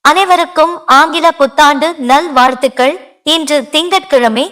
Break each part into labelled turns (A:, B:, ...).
A: அனைவருக்கும் ஆங்கில புத்தாண்டு நல் வாழ்த்துக்கள். இன்று திங்கட்கிழமை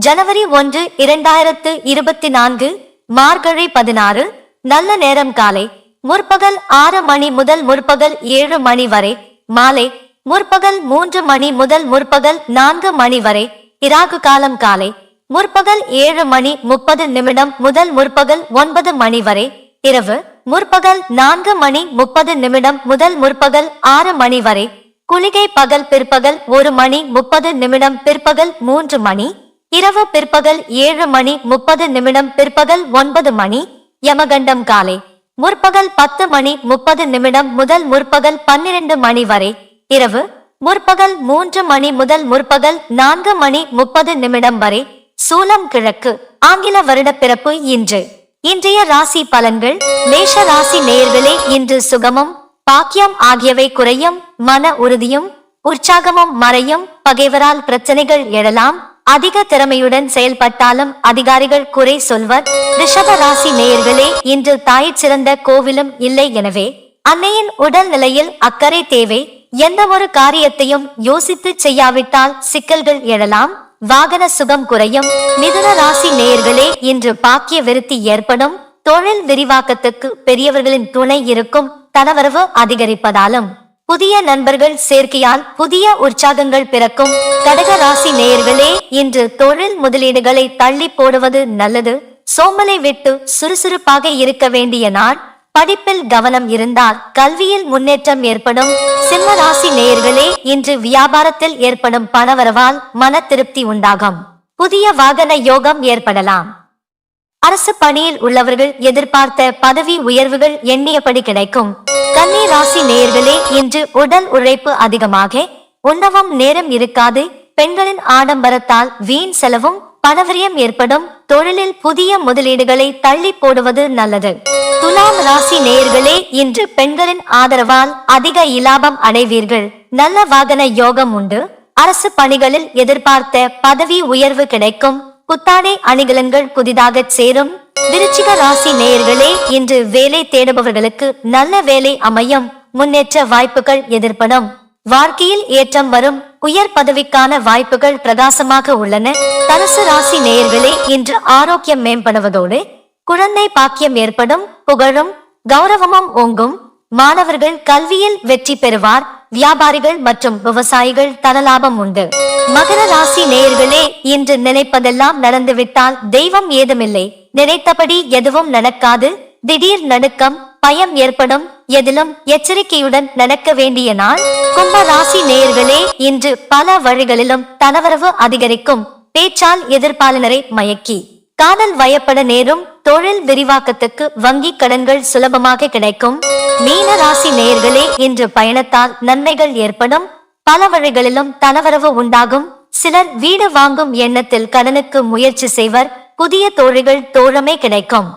A: ஜனவரி 1, 2024, மார்கழி 16. நல்ல நேரம் காலை முற்பகல் 6 மணி முதல் முற்பகல் 7 மணி வரை, மாலை முற்பகல் 3 மணி முதல் முற்பகல் 4 மணி வரை, இராகு காலம் காலை முற்பகல் 7 மணி 30 நிமிடம் முதல் முற்பகல் 9 மணி வரை, இரவு முற்பகல் 4 மணி 30 நிமிடம் முதல் முற்பகல் 6 மணி வரை, குளிகை பகல் பிற்பகல் 1 மணி 30 நிமிடம் பிற்பகல் 3 மணி, இரவு பிற்பகல் 7 மணி 30 நிமிடம் பிற்பகல் 9 மணி, யமகண்டம் காலை முற்பகல் 10 மணி 30 நிமிடம் முதல் முற்பகல் 12 மணி வரை, இரவு முற்பகல் 3 மணி முதல் முற்பகல் 4 மணி 30 நிமிடம் வரை, சூலம் கிழக்கு. ஆங்கில வருட பிறப்பு இன்று. இன்றைய ராசி பலன்கள். மேஷ ராசி நேயர்களே, இன்று சுகமும் பாக்கியம் ஆகியவை குறையும், மன உறுதியும் உற்சாகமும் மறையும், பகைவரால் பிரச்சனைகள் எழலாம், அதிக திறமையுடன் செயல்பட்டாலும் அதிகாரிகள் குறை சொல்வர். ரிஷப ராசி நேயர்களே, இன்று தாய் சிறந்த கோவிலும் இல்லை, எனவே அன்னையின் உடல் நிலையில் அக்கறை தேவை. எந்த ஒரு காரியத்தையும் யோசித்து செய்யாவிட்டால் சிக்கல்கள் எழலாம், வாகன சுகம் குறையும். மிதுன ராசி நேயர்களே, இன்று பாக்கிய விருத்தி ஏற்படும், தொழில் விரிவாக்கத்துக்கு பெரியவர்களின் துணை இருக்கும், தனவரவு அதிகரிப்பதாலும் புதிய நண்பர்கள் சேர்க்கையால் புதிய உற்சாகங்கள் பிறக்கும். கடக ராசி நேயர்களே, இன்று தொழில் முதலீடுகளை தள்ளி போடுவது நல்லது. சோம்பலை விட்டு சுறுசுறுப்பாக இருக்க வேண்டிய நாள். படிப்பில் கவனம் இருந்தால் கல்வியில் முன்னேற்றம் ஏற்படும். சிம்ம ராசி நேயர்களே, இன்று வியாபாரத்தில் ஏற்படும் பணவரவால் மன திருப்தி உண்டாகும். புதிய வாகன யோகம் ஏற்படலாம். அரசு பணியில் உள்ளவர்கள் எதிர்பார்த்த பதவி உயர்வுகள் எண்ணியபடி கிடைக்கும். கன்னி ராசி நேயர்களே, இன்று உடல் உழைப்பு அதிகமாக, உண்ணவும் நேரம் இருக்காது. பெண்களின் ஆடம்பரத்தால் வீண் செலவும் பணவரியம் ஏற்படும். தொழிலில் புதிய முதலீடுகளை தள்ளி போடுவது நல்லது. துலாம் ராசி நேயர்களே, இன்று பெண்களின் ஆதரவால் அதிக இலாபம் அடைவீர்கள். நல்ல வாகன யோகம் உண்டு. அரசு பணிகளில் எதிர்பார்த்த பதவி உயர்வு கிடைக்கும். புத்தாடை அணிகலன்கள் புதிதாக சேரும். விருச்சிக ராசி நேயர்களே, இன்று வேலை தேடுபவர்களுக்கு நல்ல வேலை அமையும். முன்னேற்ற வாய்ப்புகள் எதிர்ப்படும். வாழ்க்கையில் ஏற்றம் வரும். உயர் பதவிக்கான வாய்ப்புகள் பிரகாசமாக உள்ளன. தனுசு ராசி நேயர்களே, இன்று ஆரோக்கியம் மேம்படுவதோடு குழந்தை பாக்கியம் ஏற்படும். புகழும் கௌரவமும் ஓங்கும். மாணவர்கள் கல்வியில் வெற்றி பெறுவார். வியாபாரிகள் மற்றும் விவசாயிகள் தனலாபம் உண்டு. மகர ராசி நேயர்களே, இன்று நினைப்பதெல்லாம் நடந்துவிட்டால் தெய்வம் ஏதுமில்லை. நினைத்தபடி எதுவும் நடக்காது. திடீர் நடுக்கம், பயம் ஏற்படும். எதிலும் எச்சரிக்கையுடன் நடக்க வேண்டிய நாள். கும்ப ராசி நேயர்களே, இன்று பல வழிகளிலும் தனவரவு அதிகரிக்கும். பேச்சால் எதிர்ப்பாளரை மயக்கி காதல் வயப்பட நேரும். தொழில் விரிவாக்கத்துக்கு வங்கி கடன்கள் சுலபமாக கிடைக்கும். மீன ராசி நேயர்களே, இன்று பயணத்தால் நன்மைகள் ஏற்படும். பல வழிகளிலும் தனவரவு உண்டாகும். சிலர் வீடு வாங்கும் எண்ணத்தில் கடனுக்கு முயற்சி செய்வர். புதிய தோழிகள் தோழமை கிடைக்கும்.